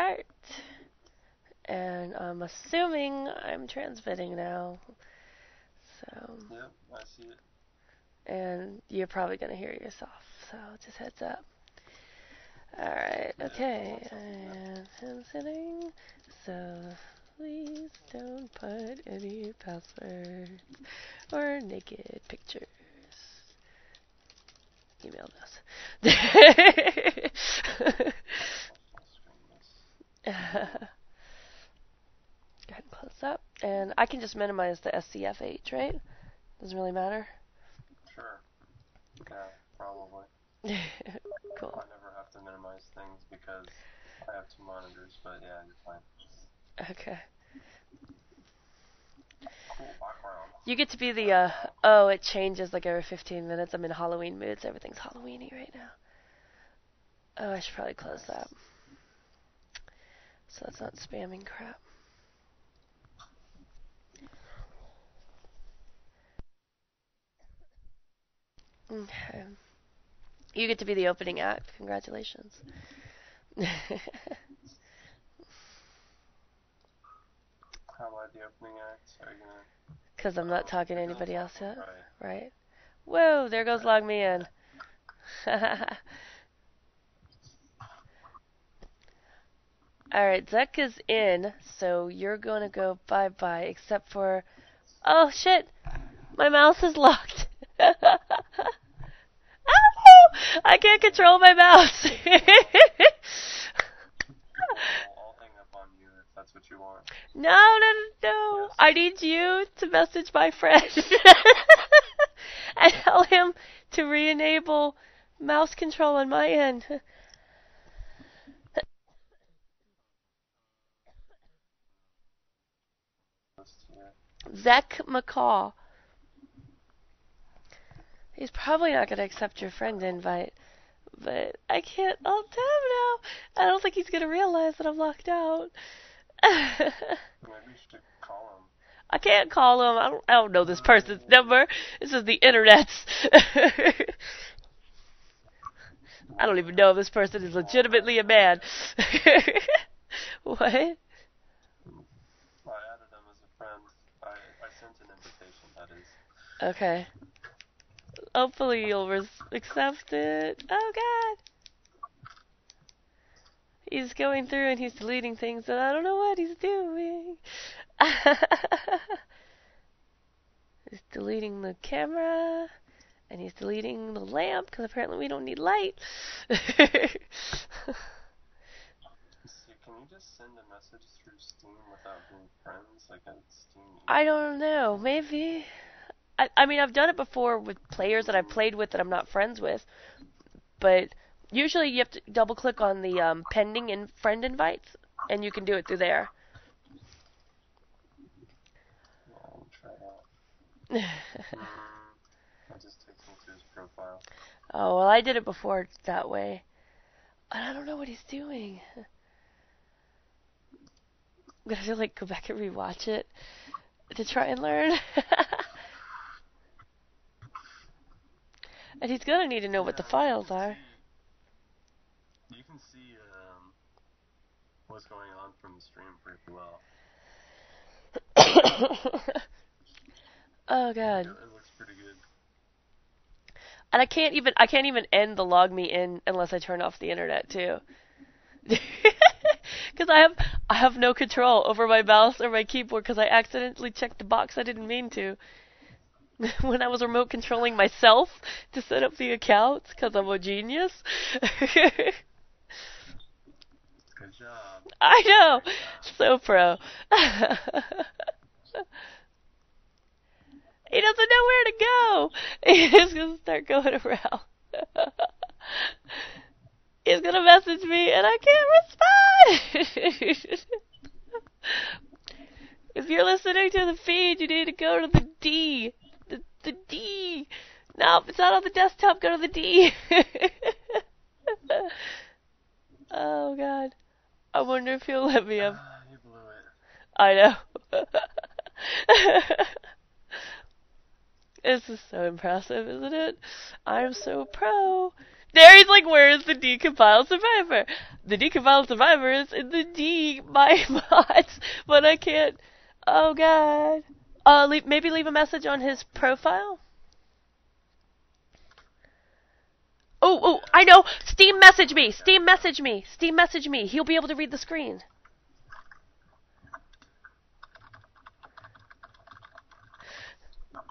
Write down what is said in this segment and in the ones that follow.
start. And I'm assuming I'm transmitting now. So. Yep, I see it. And you're probably going to hear yourself, so just heads up. Alright, okay. I am sitting, so please don't put any passwords or naked pictures. Email those. Go ahead and close up. And I can just minimize the SCFH, right? Doesn't really matter. Sure. Yeah, probably. Cool. I never have to minimize things because I have 2 monitors, but yeah, you're fine. Okay. Cool background. You get to be the, oh, it changes like every 15 minutes. I'm in Halloween mood, so everything's Halloweeny right now. Oh, I should probably close that. So that's not spamming crap. Okay. You get to be the opening act. Congratulations. How am I the opening act? Are you gonna... Because I'm not talking to anybody else yet. Right. Right? Whoa, there goes Log Me In. Alright, Zek is in, so you're going to go bye-bye, except for... Oh, shit! My mouse is locked. Ow! I can't control my mouse. I'll hang up on you if that's what you want. No. Yes. I need you to message my friend and tell him to re-enable mouse control on my end. Zek McCaw. He's probably not going to accept your friend invite, but I can't. I'll tell him now. I don't think he's going to realize that I'm locked out. Maybe you should call him. I can't call him. I don't know this person's number. This is the internet's. I don't even know if this person is legitimately a man. What? I added him as a friend. I sent an invitation, that is. Okay. Hopefully you'll accept it. Oh god. He's going through and he's deleting things and I don't know what he's doing. He's deleting the camera and he's deleting the lamp because apparently we don't need light. Can you just send a message through Steam without being friends? Like a Steam email? I don't know. Maybe. I mean, I've done it before with players that I've played with that I'm not friends with. But usually you have to double click on the pending and friend invites, and you can do it through there. Yeah, I'll try that. I'll just text him to his profile. Oh, well, I did it before that way. And I don't know what he's doing. I'm gonna have to, like, go back and rewatch it to try and learn. And he's gonna need to know what the files are. You can see what's going on from the stream pretty well. Oh god. It looks pretty good. And I can't even end the log me in unless I turn off the internet too. Because I have no control over my mouse or my keyboard because I accidentally checked the box I didn't mean to. When I was remote controlling myself to set up the accounts because I'm a genius. Good job. I know. So pro. He doesn't know where to go. He's just going to start going around. He's going to message me and I can't respond. If you're listening to the feed, you need to go to the D. The D. No, it's not on the desktop. Go to the D. Oh, God. I wonder if he'll let me up. You blew it. I know. This is so impressive, isn't it? I'm so pro. There he's like, where is the decompiled survivor? The decompiled survivor is in the D my mods, but I can't. Oh god. Maybe leave a message on his profile. Oh, I know. Steam message me. Steam message me. Steam message me. He'll be able to read the screen.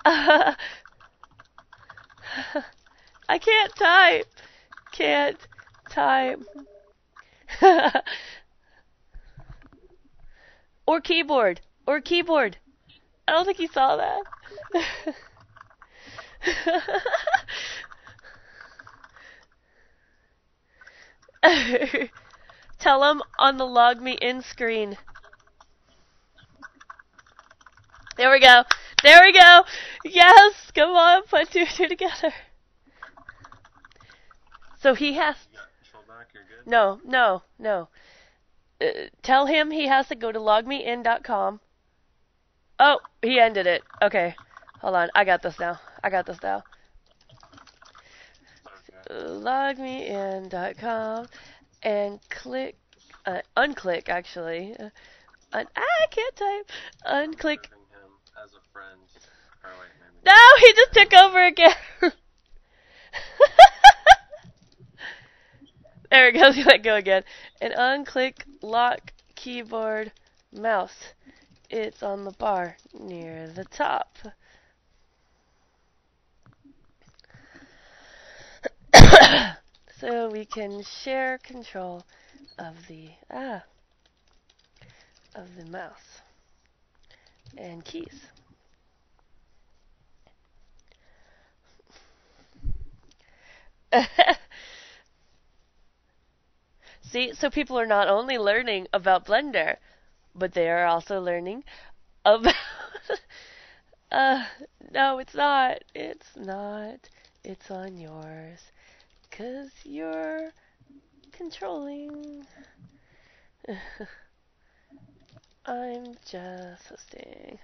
I can't type. Can't type. Or keyboard. Or keyboard. I don't think he saw that. Tell him on the log me in screen. There we go. There we go. Yes. Come on. Put two and two together. So he has. No. Tell him he has to go to logmein.com. Oh, he ended it. Okay. Hold on. I got this now. Logmein.com and click, unclick actually. I can't type. Unclick. As a friend. No, he just took over again. There it goes. You let go again. And unclick lock keyboard mouse. It's on the bar near the top. So we can share control of the mouse and keys. See, so people are not only learning about Blender, but they are also learning about no, it's not. It's not. It's on yours. 'Cause you're controlling. I'm just hosting.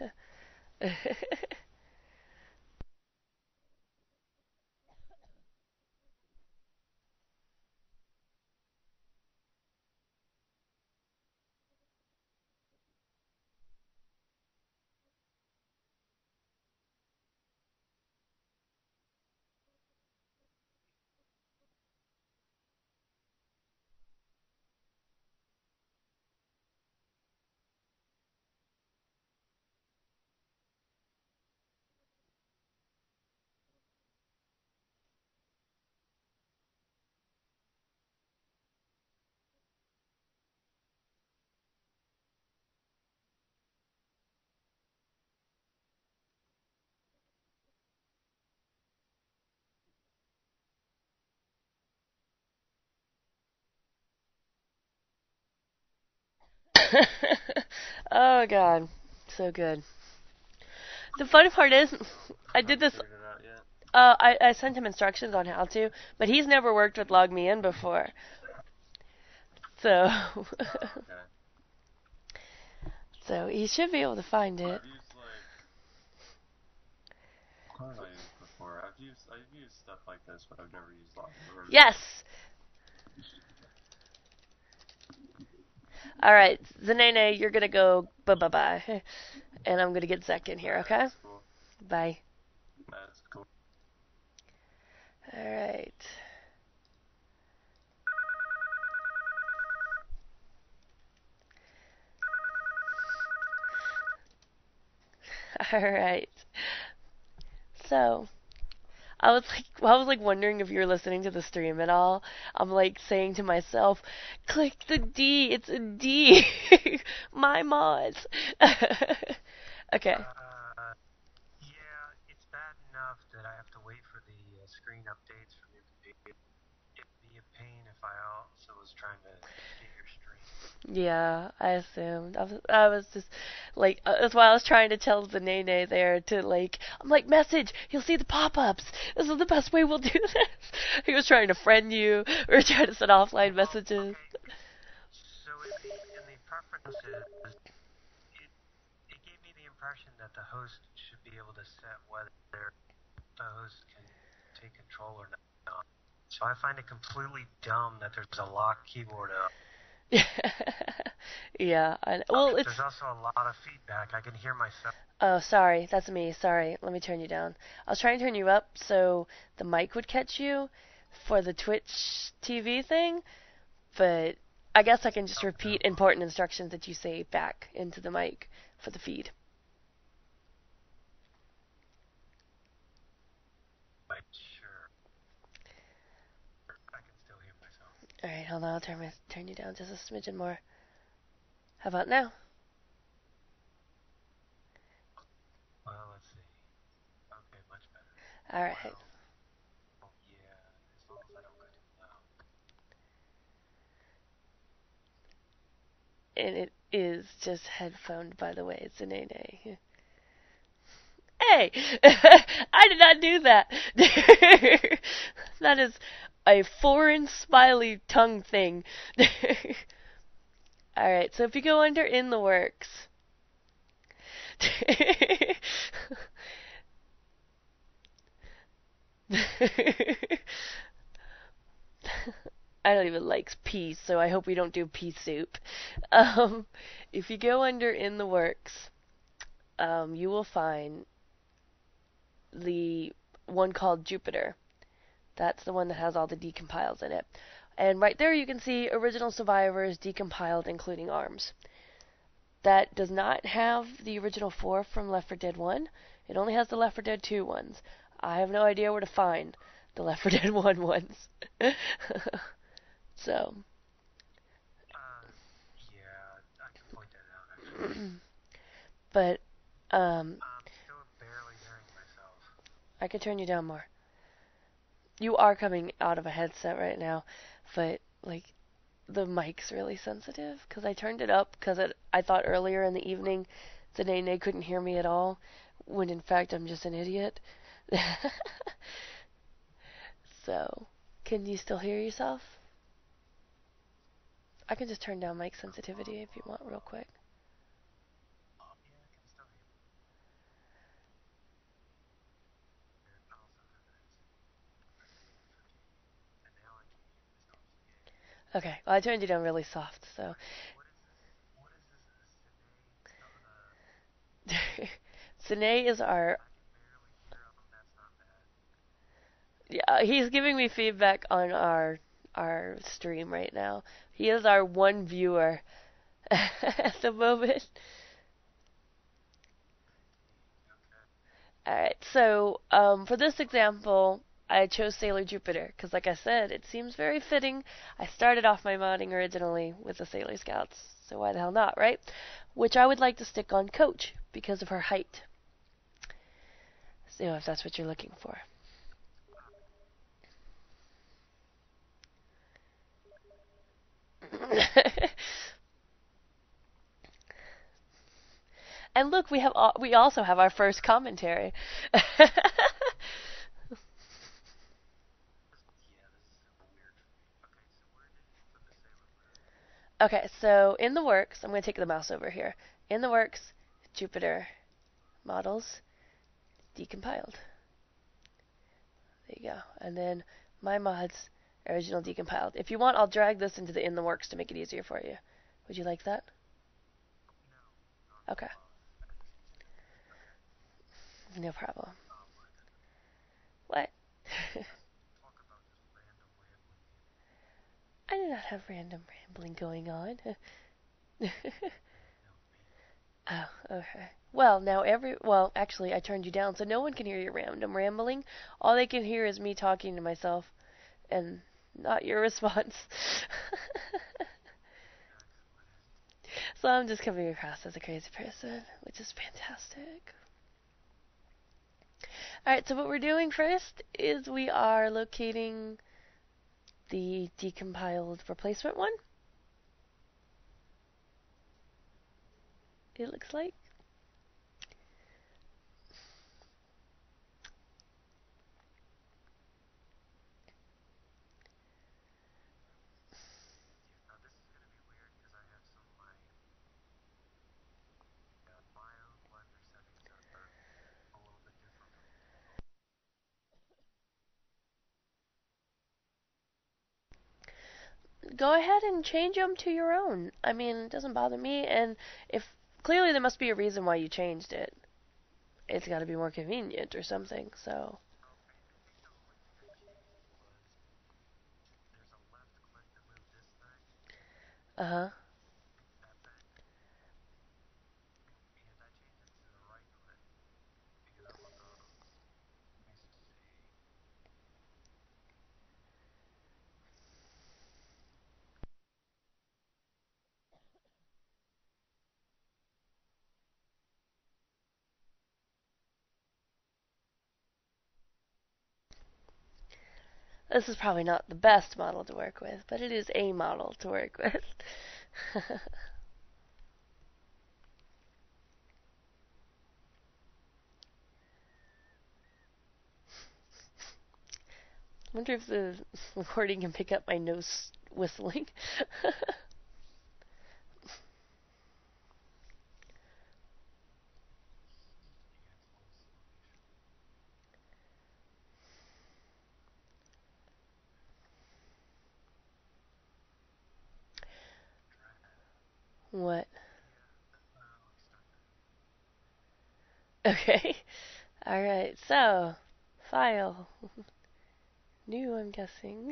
Oh god, so good. The funny part is, I did this. I sent him instructions on how to, but he's never worked with LogMeIn before. So, so he should be able to find it. I've used stuff like this, but I've never used LogMeIn. Yes. All right, Zanene, you're gonna go bye, and I'm gonna get Zek in here. Okay. Cool. Bye. That's cool. All right. All right. So, I was like wondering if you're listening to the stream at all. I'm like saying to myself, click the D. It's a D. My mods. Okay. Yeah, it's bad enough that I have to wait for the screen updates from your computer. It'd be a pain if I also was trying to get your stream. Yeah, I assumed. I was just like, that's why I was trying to tell the Nene there to like, I'm like, message, you'll see the pop-ups. This is the best way we'll do this. He was trying to friend you, or trying to send offline messages. Okay. So in the preferences, it gave me the impression that the host should be able to set whether the host can take control or not. So I find it completely dumb that there's a lock keyboard up. Yeah. Well, it's. There's also a lot of feedback. I can hear myself. Oh, sorry. That's me. Sorry. Let me turn you down. I was trying to turn you up so the mic would catch you for the Twitch TV thing, but I guess I can just repeat important instructions that you say back into the mic for the feed. Right, sure. I can still hear myself. All right, hold on. I'll turn you down just a smidgen more. How about now? Well, let's see. Okay, much better. All right. Well, yeah, as long as I don't go too loud. And it is just headphoned, by the way. It's an Nene. Hey! I did not do that! That is a foreign smiley tongue thing. Alright, so if you go under in the works. I don't even like pea, so I hope we don't do pea soup. If you go under in the works, you will find the one called Jupiter. That's the one that has all the decompiles in it. And right there you can see original survivors decompiled, including arms. That does not have the original 4 from Left 4 Dead 1. It only has the Left 4 Dead 2 ones. I have no idea where to find the Left 4 Dead 1 ones. So. Yeah, I can point that out, actually. But, I'm still barely hearing myself. I could turn you down more. You are coming out of a headset right now, but, like, the mic's really sensitive because I turned it up because I thought earlier in the evening the Nene couldn't hear me at all, when in fact I'm just an idiot. So, can you still hear yourself? I can just turn down mic sensitivity if you want real quick. Yeah, I can still hear me. And now I can hear myself again. Okay, well I turned you down really soft, so. What is this? Sine is our. I can barely hear him. That's not bad. Yeah, he's giving me feedback on our stream right now. He is our one viewer at the moment. Alright, so for this example, I chose Sailor Jupiter because, like I said, it seems very fitting. I started off my modding originally with the Sailor Scouts, so why the hell not, right? Which I would like to stick on Coach because of her height. So if that's what you're looking for. And look, we also have our first commentary. Okay, so in the works, I'm going to take the mouse over here. In the works, Jupiter models decompiled. There you go. And then my mods original decompiled. If you want, I'll drag this into the in the works to make it easier for you. Would you like that? Okay. No problem. What? I do not have random rambling going on. Oh, okay. Well, actually, I turned you down, so no one can hear your random rambling. All they can hear is me talking to myself, and not your response. So I'm just coming across as a crazy person, which is fantastic. Alright, so what we're doing first is we are locating the decompiled replacement one. It looks like. go ahead and change them to your own. I mean, it doesn't bother me. And if clearly there must be a reason why you changed it. It's got to be more convenient or something. So. Uh huh. This is probably not the best model to work with, but it is a model to work with. I wonder if the recording can pick up my nose whistling. What? Okay. Alright, so, file. New, I'm guessing.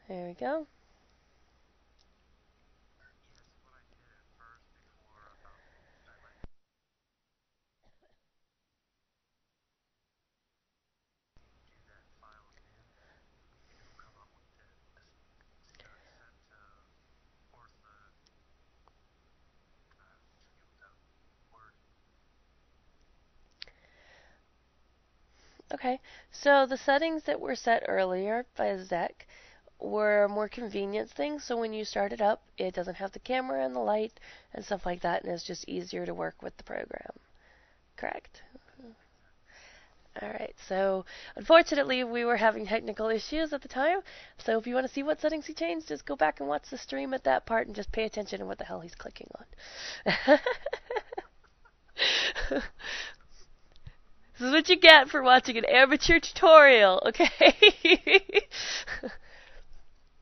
There we go. Okay, so the settings that were set earlier by Zek were more convenience things. So when you start it up, it doesn't have the camera and the light and stuff like that, and it's just easier to work with the program. Correct. Alright, so unfortunately we were having technical issues at the time, so if you want to see what settings he changed, just go back and watch the stream at that part and just pay attention to what the hell he's clicking on. This is what you get for watching an amateur tutorial, okay?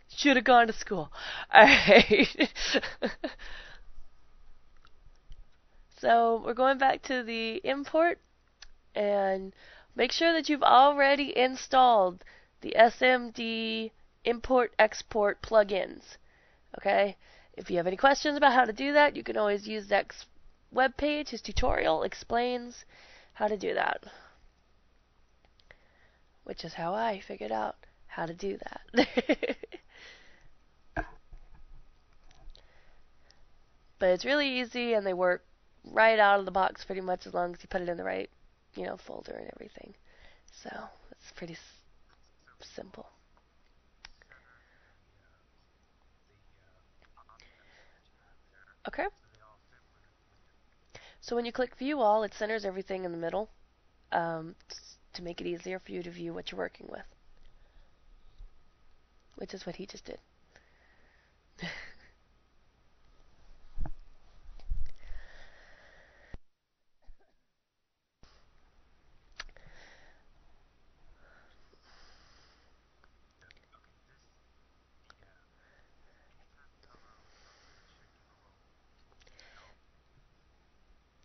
Should have gone to school. Alright. So we're going back to the import and make sure that you've already installed the SMD import export plugins. Okay? If you have any questions about how to do that, you can always use Zach's webpage. His tutorial explains how to do that. Which is how I figured out how to do that. But it's really easy and they work right out of the box pretty much as long as you put it in the right, folder and everything. So, it's pretty simple. Okay. So when you click view all, it centers everything in the middle to make it easier for you to view what you're working with. Which is what he just did.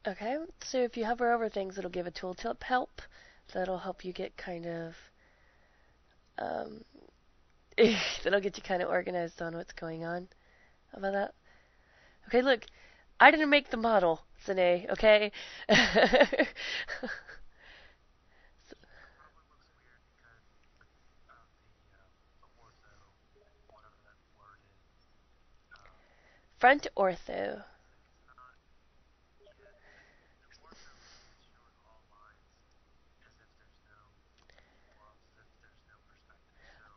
Okay, so if you hover over things, it'll give a tooltip help. That'll help you get kind of, um, that'll get you kind of organized on what's going on. How about that? Okay, look, I didn't make the model, Sine, okay? Front ortho.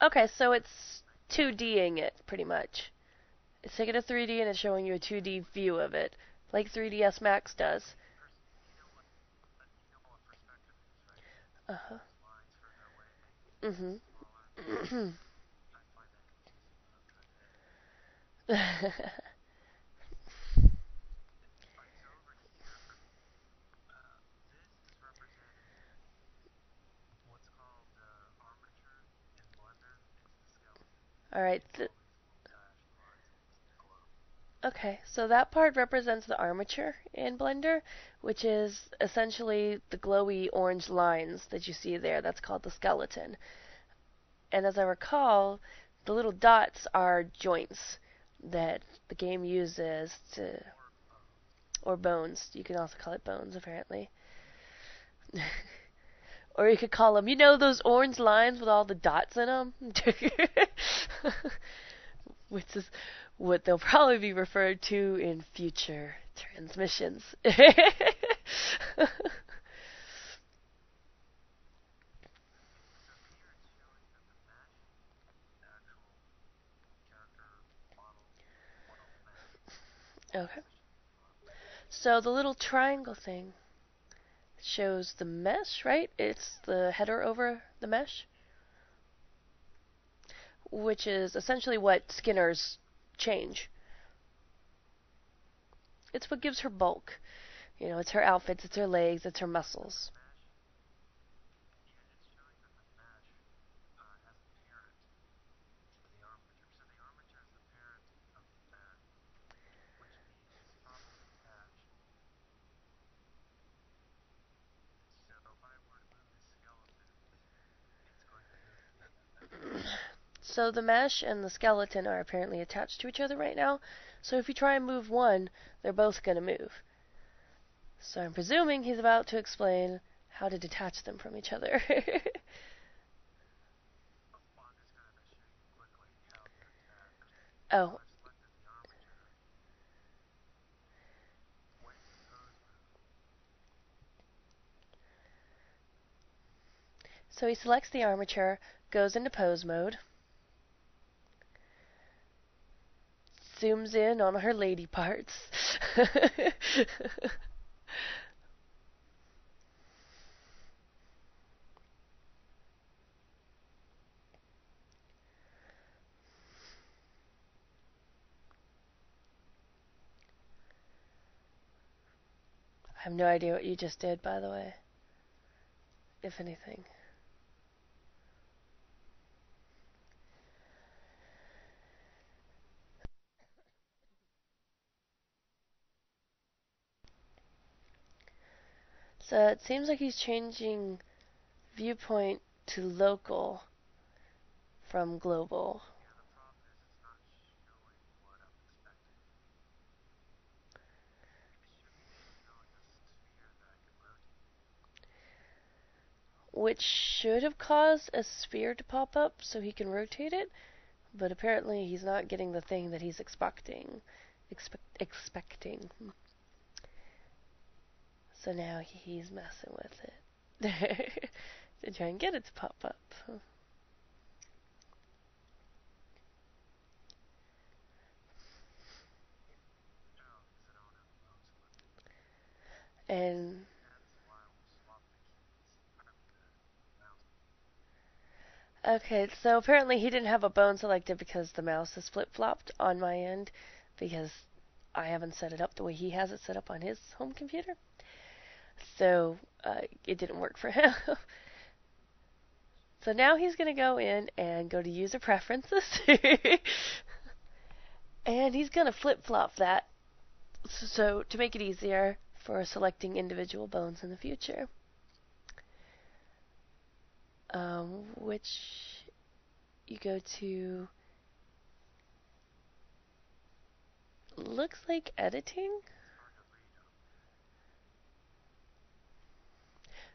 Okay, so it's 2Ding it, pretty much. It's taking a 3D and it's showing you a 2D view of it, like 3ds Max does. Uh-huh. Mm-hmm. Alright, okay, so that part represents the armature in Blender, which is essentially the glowy orange lines that you see there. That's called the skeleton. And as I recall, the little dots are joints that the game uses to, or bones. You can also call it bones, apparently. Or you could call them, you know, those orange lines with all the dots in them? Which is what they'll probably be referred to in future transmissions. Okay. So the little triangle thing shows the mesh, right? It's the header over the mesh, which is essentially what Skinner's change. It's what gives her bulk. You know, it's her outfits, it's her legs, it's her muscles. So the mesh and the skeleton are apparently attached to each other right now. So if you try and move one, they're both going to move. So I'm presuming he's about to explain how to detach them from each other. Oh. So he selects the armature, goes into pose mode, zooms in on her lady parts. I have no idea what you just did, by the way. If anything. So it seems like he's changing viewpoint to local from global. Which should have caused a sphere to pop up so he can rotate it, but apparently he's not getting the thing that he's expecting. So now he's messing with it to try and get it to pop up. And okay, so apparently he didn't have a bone selected because the mouse is flip-flopped on my end because I haven't set it up the way he has it set up on his home computer. So it didn't work for him. So now he's going to go in and go to user preferences. And he's going to flip-flop that so to make it easier for selecting individual bones in the future. Which you go to, looks like editing.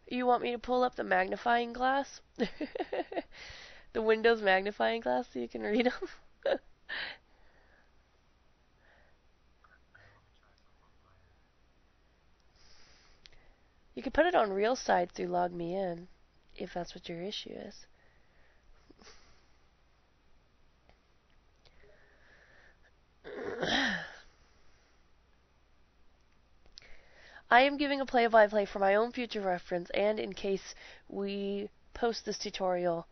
You want me to pull up the magnifying glass? The Windows magnifying glass so you can read them? You can put it on real side through Log Me In, if that's what your issue is. I am giving a play-by-play for my own future reference and in case we post this tutorial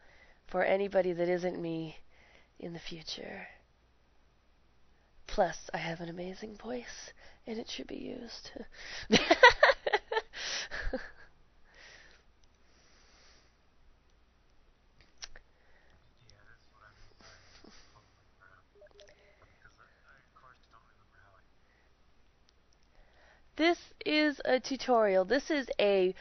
for anybody that isn't me in the future. Plus, I have an amazing voice, and it should be used. is a tutorial. This is a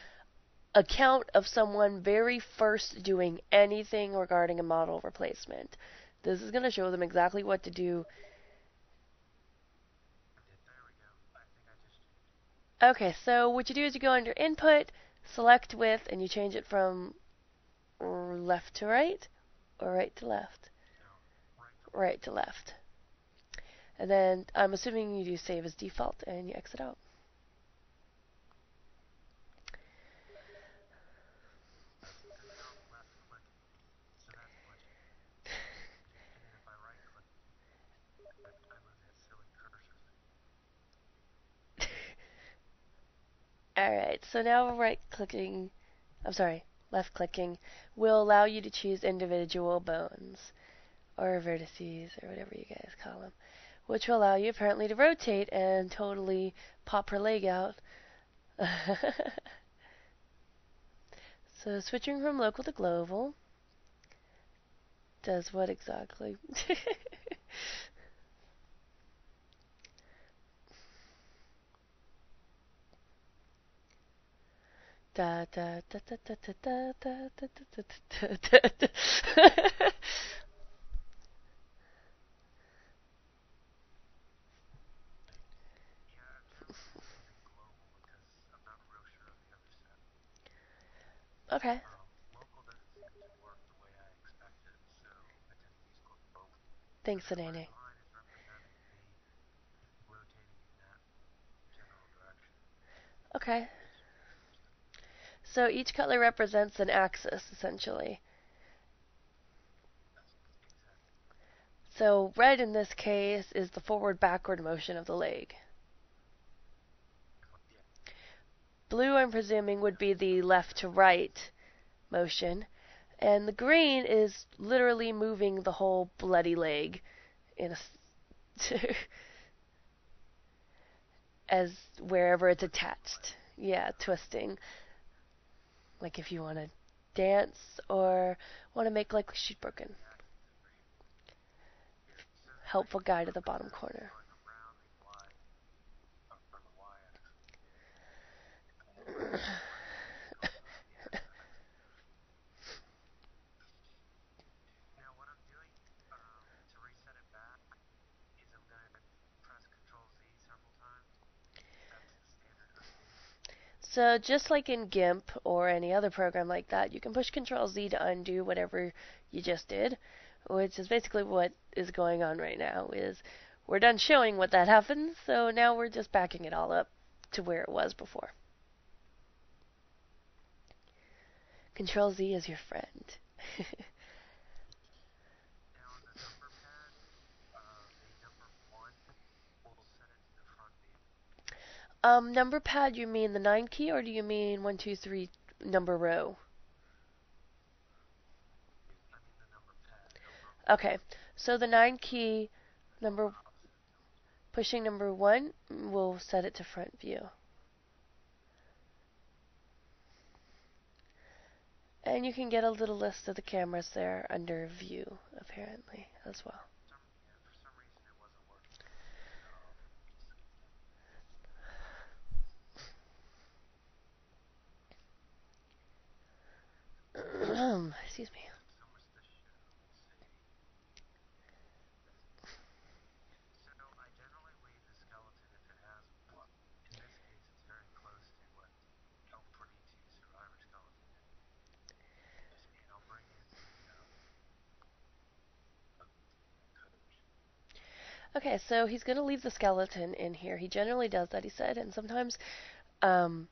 account of someone very first doing anything regarding a model replacement. This is going to show them exactly what to do. There we go. I think I just changed. Okay, so what you do is you go under input, select width, and you change it from left to right or right to left. No, Right to left. And then I'm assuming you do save as default and you exit out. There's no left click, so that's glitchy. And then if I right click, I lose that silly cursor thing. Alright, so now left clicking will allow you to choose individual bones or vertices or whatever you guys call them, which will allow you apparently to rotate and totally pop her leg out. So switching from local to global does what exactly? Da da da da da da da da da da da da. Yeah, I'm generally using global because I'm not real sure of the other set. Okay. Local doesn't seem to work the way I expected, so I tend to use global. Thanks, So that Anani. red line is representing me rotating in that general direction. Okay. So each color represents an axis, essentially. Exactly. So red in this case is the forward-backward motion of the leg. Yeah. Blue, I'm presuming, would be the left to right motion. And the green is literally moving the whole bloody leg in a as wherever it's attached. Yeah, twisting. Like if you want to dance or want to make like sheet broken. Helpful guide at the bottom corner. Now what I'm doing to reset it back is I'm going to press Control Z several times. That's the standard undo. So just like in GIMP or any other program like that, you can push Control Z to undo whatever you just did, which is basically what is going on right now. Is we're done showing what that happens, so now we're just backing it all up to where it was before. Control Z is your friend. Now on the number pad, the number 1 will set it to the front view. Number pad, you mean the 9 key, or do you mean 1, 2, 3 number row? I mean the number pad. Okay, so the 9 key number pushing number 1 will set it to front view. And you can get a little list of the cameras there under view, apparently, as well. For some reason it wasn't working. Excuse me. So much to show. Let's see. So I generally leave the skeleton if it has one. In this case, it's very close to what L4D2 Survivor skeleton did. And I'll bring in the coach. Okay, so he's going to leave the skeleton in here. He generally does that, he said, and sometimes, um,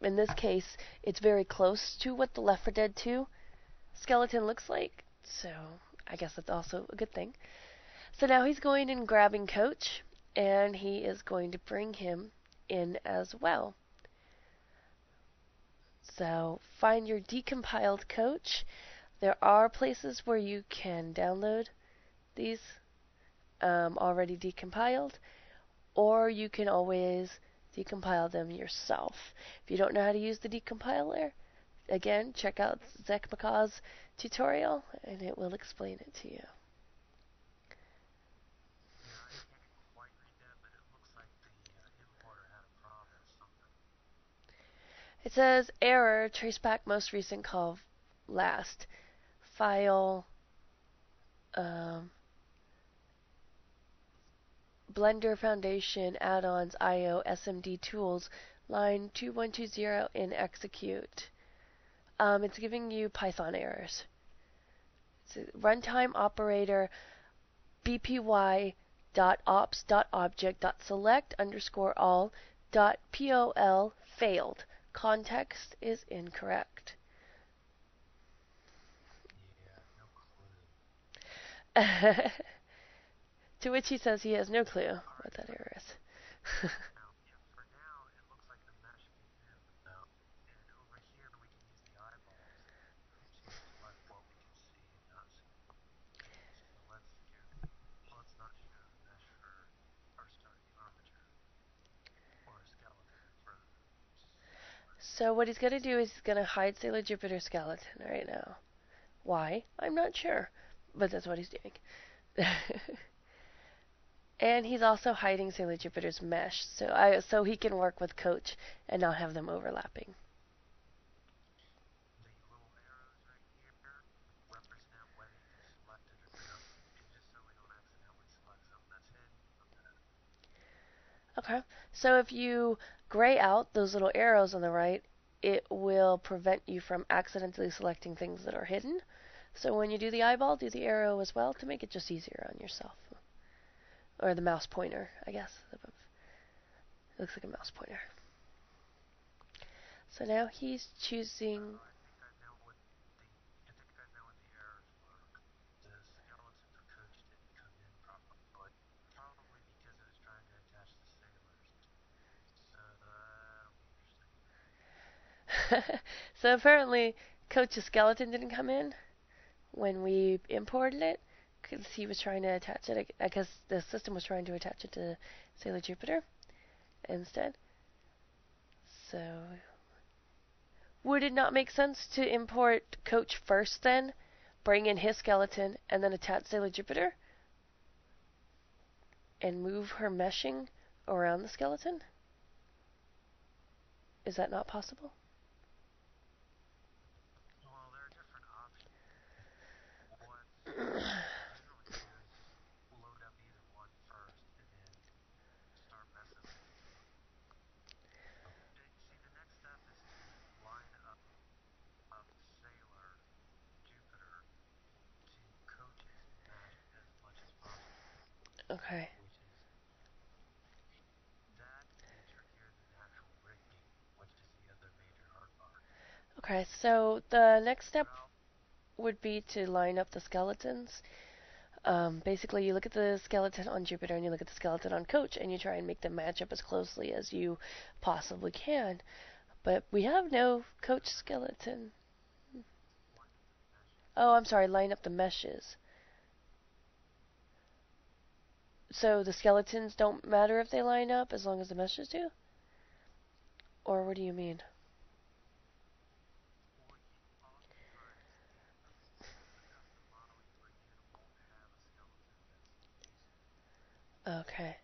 in this case, it's very close to what the Left 4 Dead 2 skeleton looks like, so I guess that's also a good thing. So now he's going and grabbing Coach, and he is going to bring him in as well. So find your decompiled Coach. There are places where you can download these already decompiled, or you can always decompile them yourself. If you don't know how to use the decompiler, again, check out Zekmacaw's tutorial, and it will explain it to you. Yeah, I can't quite read that, but it looks like the importer had a problem It says error, trace back most recent call last. File, um, Blender Foundation add-ons IO SMD tools line 2120 in execute. It's giving you Python errors. It's runtime operator bpy.ops.object.select_all.pol failed. Context is incorrect. Yeah, no clue. To which he says he has no clue what that error is. Now, yeah, for now, it looks like the mesh came in, though. And over here, we can use the eyeballs to select what we can see and not see. So let's not show the mesh for, or sorry, the armature, or a skeleton for So what he's going to do is he's going to hide Sailor Jupiter skeleton right now. Why? I'm not sure, but that's what he's doing. And he's also hiding Sailor Jupiter's mesh, so he can work with Coach and not have them overlapping. the little arrows right here represent whether you selected or not. And just so we don't accidentally select something that's hidden from that. Okay, so if you gray out those little arrows on the right, it will prevent you from accidentally selecting things that are hidden. So when you do the eyeball, do the arrow as well to make it just easier on yourself. Or the mouse pointer, I guess. It looks like a mouse pointer. So now he's choosing. I think I know what the errors were. The skeleton for Coach didn't come in properly, probably because it was trying to attach the sailors. So that'll be interesting. So apparently, Coach's skeleton didn't come in when we imported it because he was trying to attach it. I guess the system was trying to attach it to Sailor Jupiter instead. So, would it not make sense to import Coach first then, bring in his skeleton, and then attach Sailor Jupiter? And move her meshing around the skeleton? Is that not possible? Well, there are different options. What generally do is just load up either one first and then start messing with the two. See, the next step is to line up Sailor Jupiter to Coach's mesh as much as possible. Okay. Which is that can be trickier than actual rigging, which is the other major hard part. Okay, so the next step would be to line up the skeletons. Basically, you look at the skeleton on Jupiter and you look at the skeleton on Coach, and you try and make them match up as closely as you possibly can. But we have no Coach skeleton. Oh, I'm sorry, line up the meshes. So the skeletons don't matter if they line up as long as the meshes do? Or what do you mean? Okay.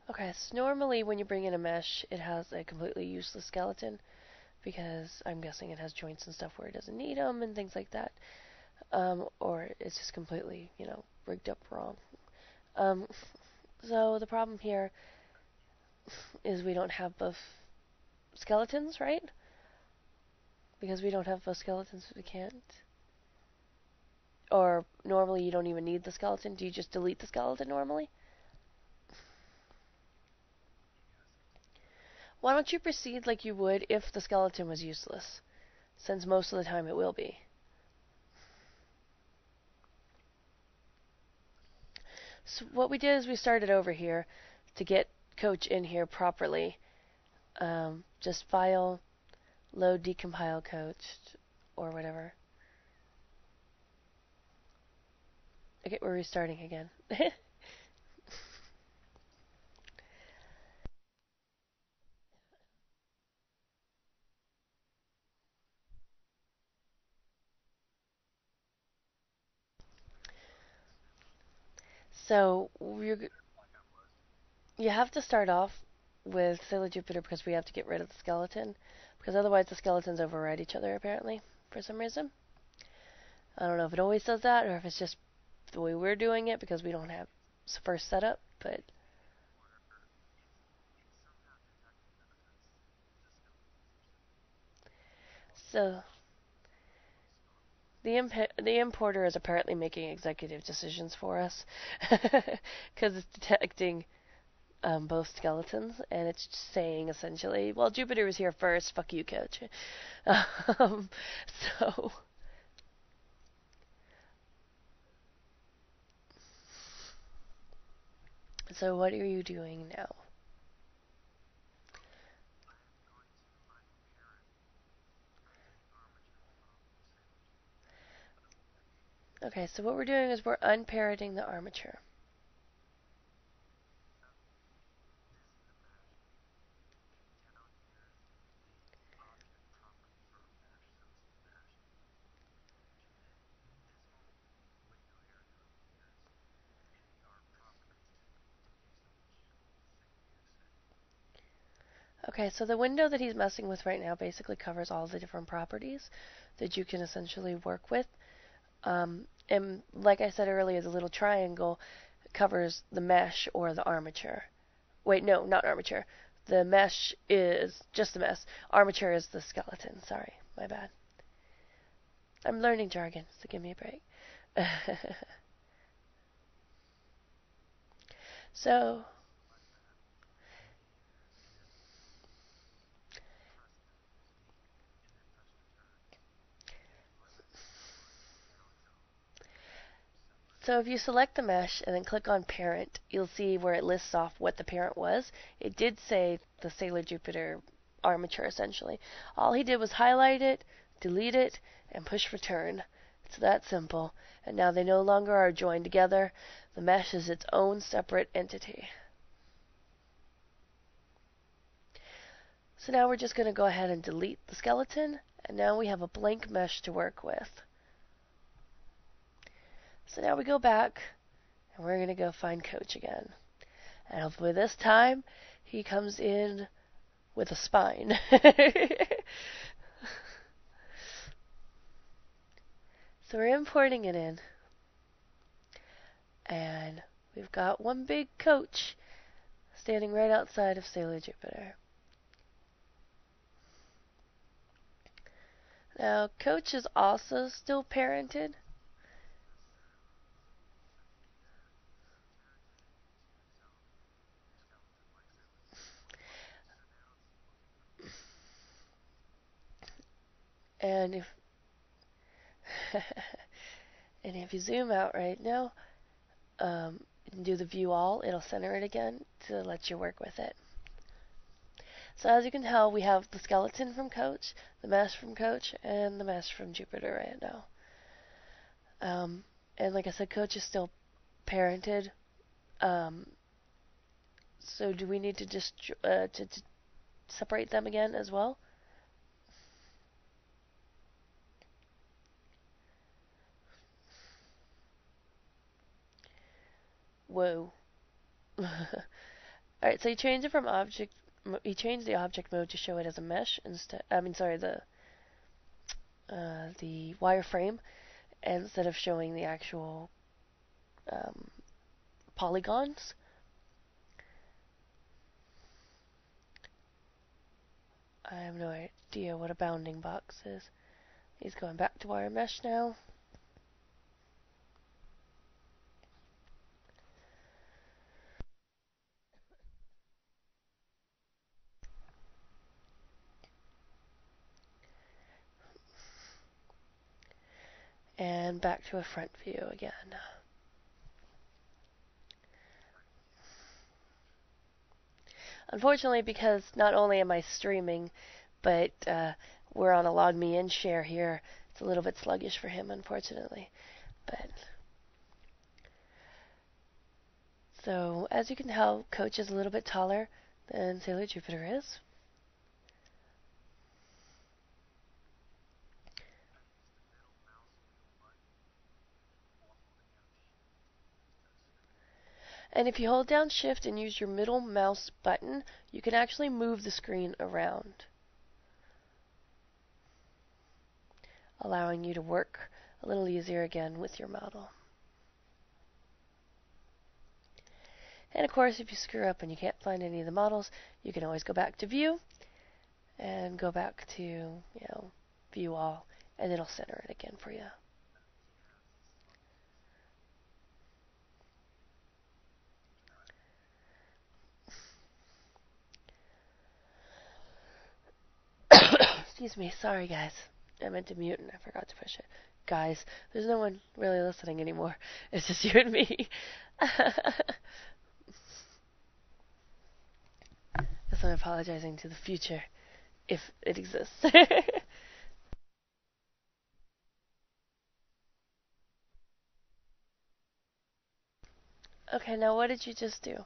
Okay, so normally when you bring in a mesh, it has a completely useless skeleton because I'm guessing it has joints and stuff where it doesn't need them and things like that. Or it's just completely, rigged up wrong. Um, so the problem here is we don't have both skeletons, right? Because we don't have both skeletons, we can't. Or normally you don't even need the skeleton. Do you just delete the skeleton normally? Why don't you proceed like you would if the skeleton was useless? Since most of the time it will be. So what we did is we started over here to get Coach in here properly. Just file, load, decompile Coach, or whatever. Okay, we're restarting again. So we're you have to start off with Sailor Jupiter because we have to get rid of the skeleton. Because otherwise the skeletons override each other, apparently, for some reason. I don't know if it always does that or if it's just the way we're doing it because we don't have first setup, but so the importer is apparently making executive decisions for us because it's detecting both skeletons and it's saying essentially, well, Jupiter was here first. Fuck you, coach. um, so so what are you doing now? Okay, so what we're doing is we're unparroting the armature. Okay, so the window that he's messing with right now basically covers all the different properties that you can essentially work with. And like I said earlier, the little triangle covers the mesh or the armature. Wait, no, not armature. The mesh is just the mesh. Armature is the skeleton. Sorry, my bad. I'm learning jargon, so give me a break. So, so if you select the mesh and then click on parent, you'll see where it lists off what the parent was. It did say the Sailor Jupiter armature essentially. All he did was highlight it, delete it, and push return. It's that simple. And now they no longer are joined together. The mesh is its own separate entity. So now we're just going to go ahead and delete the skeleton, and now we have a blank mesh to work with. So now we go back, and we're going to go find Coach again. And hopefully this time, he comes in with a spine. So we're importing it in. And we've got one big Coach standing right outside of Sailor Jupiter. Now, Coach is also still parented. And if and if you zoom out right now, and do the view all, it'll center it again to let you work with it. So as you can tell, we have the skeleton from Coach, the mesh from Coach, and the mesh from Jupiter right now. And like I said, Coach is still parented. So do we need to just to separate them again as well? Whoa. Alright, so you change it from object. You change the object mode to show it as a mesh instead. I mean, sorry, the wireframe instead of showing the actual polygons. I have no idea what a bounding box is. He's going back to wire mesh now. And back to a front view again. Unfortunately, because not only am I streaming, but we're on a log me in share here, it's a little bit sluggish for him, unfortunately. But so as you can tell, Coach is a little bit taller than Sailor Jupiter is. And if you hold down shift and use your middle mouse button, you can actually move the screen around, allowing you to work a little easier again with your model. And of course, if you screw up and you can't find any of the models, you can always go back to view and go back to, view all, and it'll center it again for you. Excuse me, sorry guys. I meant to mute and I forgot to push it. Guys, there's no one really listening anymore. It's just you and me. Guess I'm apologizing to the future, if it exists. Okay, now what did you just do?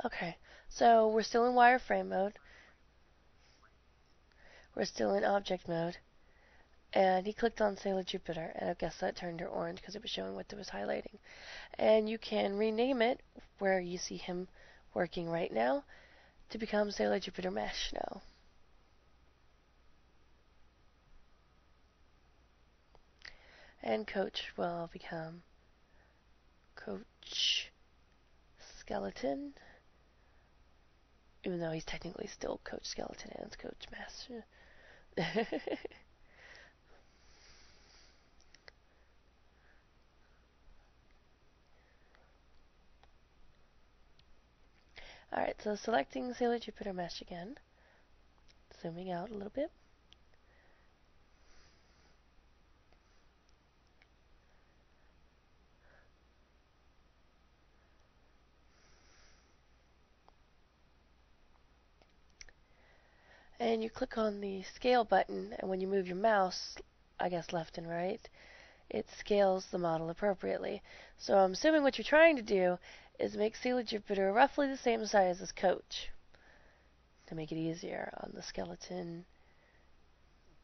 Okay, so we're still in wireframe mode. We're still in object mode. And he clicked on Sailor Jupiter, and I guess that turned her orange because it was showing what it was highlighting. And you can rename it, where you see him working right now, to become Sailor Jupiter Mesh now. And Coach will become Coach Skeleton, even though he's technically still Coach Skeleton and Coach Mesh. Alright, so selecting Sailor Jupiter Mesh again, zooming out a little bit. And you click on the scale button, and when you move your mouse, I guess left and right, it scales the model appropriately. So I'm assuming what you're trying to do is make Sailor Jupiter roughly the same size as Coach, to make it easier on the skeleton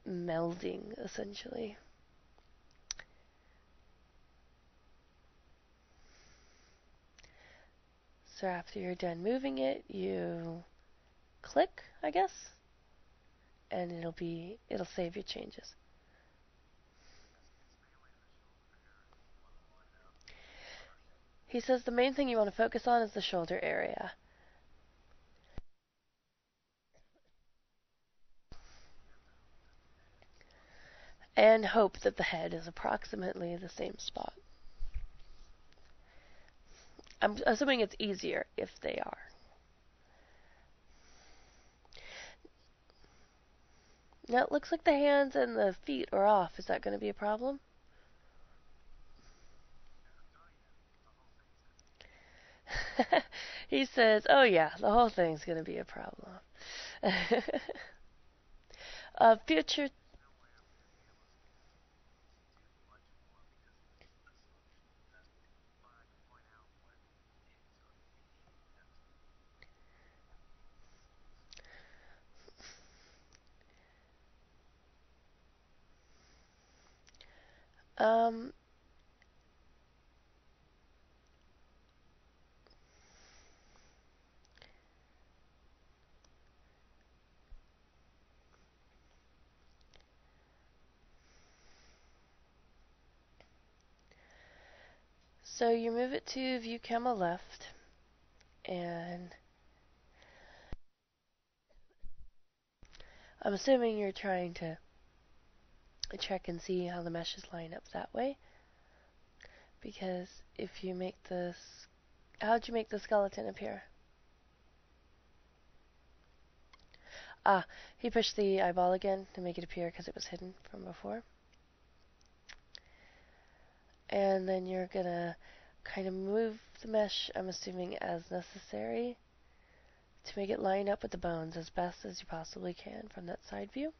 melding, essentially. So after you're done moving it, you click, I guess, and it'll save your changes. He says the main thing you want to focus on is the shoulder area. And hope that the head is approximately the same spot. I'm assuming it's easier if they are. Now it looks like the hands and the feet are off. Is that going to be a problem? He says, oh yeah, the whole thing's going to be a problem. Future. Um, so you move it to view camera left, and I'm assuming you're trying to check and see how the meshes line up that way. Because if you make this, how'd you make the skeleton appear? Ah, he pushed the eyeball again to make it appear because it was hidden from before. And then you're gonna kind of move the mesh, I'm assuming, as necessary to make it line up with the bones as best as you possibly can from that side view.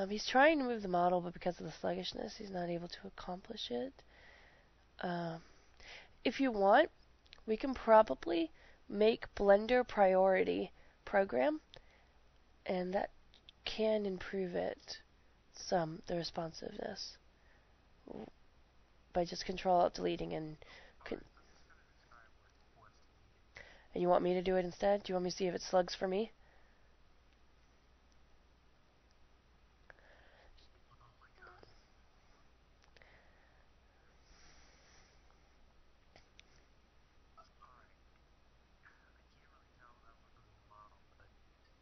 He's trying to move the model, but because of the sluggishness, he's not able to accomplish it. Um, if you want, we can probably make Blender priority program, and that can improve it some, the responsiveness, by just Control Alt deleting and. Alright, I'm just gonna describe what's needed. And you want me to do it instead? Do you want me to see if it slugs for me? Oh my god. Alright. I can't really tell without looking at the model, but the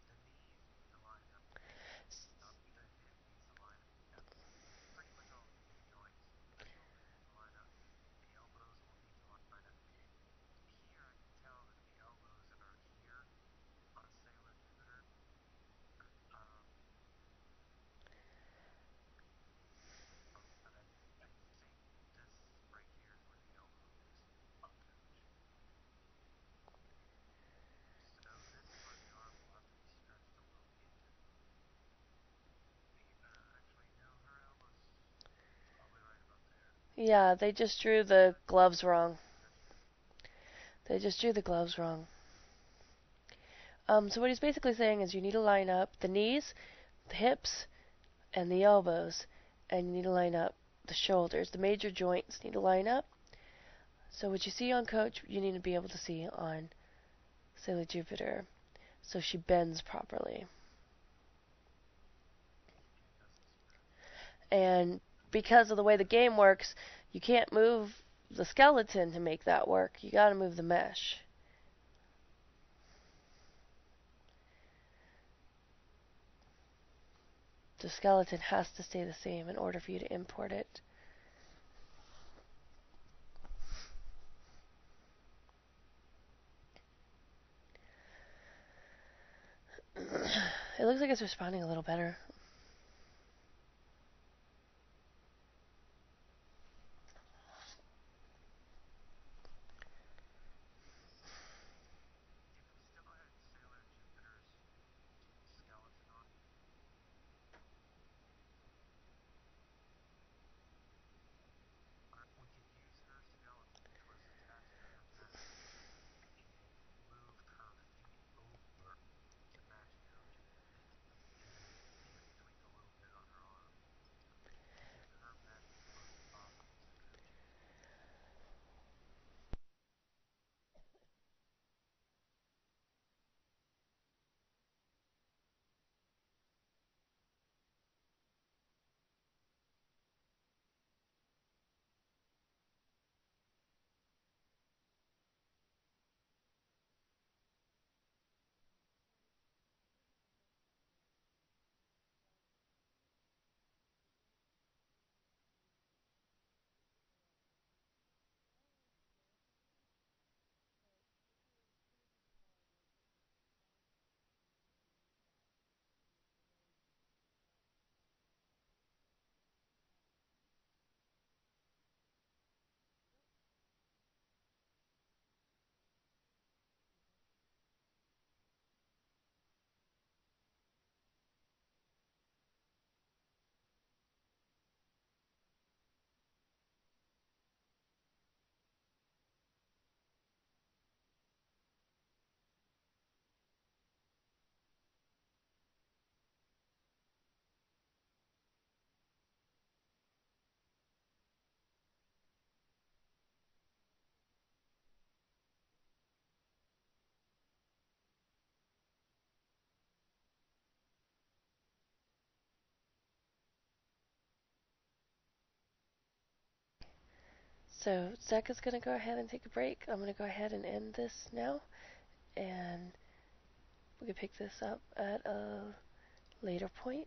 knees need to line up. The hip needs to line up. Yeah. Pretty much all the knee joints will need to line up. The elbows will need to line up. Here I can tell that the elbows are here on Sailor Jupiter. Um, but I think this right here is where the elbow is on Coach. So this is where the arm will have to be stretched a little bit. Actually, no, her elbow's probably right about there. Yeah, they just drew the gloves wrong. They just drew the gloves wrong. So what he's basically saying is you need to line up the knees, the hips, and the elbows, and you need to line up the shoulders. The major joints need to line up. So what you see on Coach, you need to be able to see on Sailor Jupiter. So she bends properly. And because of the way the game works, you can't move the skeleton to make that work. You gotta move the mesh. The skeleton has to stay the same in order for you to import it. It looks like it's responding a little better. If we still had Sailor Jupiter's skeleton on, we could use her skeleton, which was attached to her mask, and move her feet over to match Coach a bit, and then maybe tweak a little bit on her arm, because her mesh is close to optimal to Coach's. So Zach is going to go ahead and take a break. I'm going to go ahead and end this now. And we can pick this up at a later point.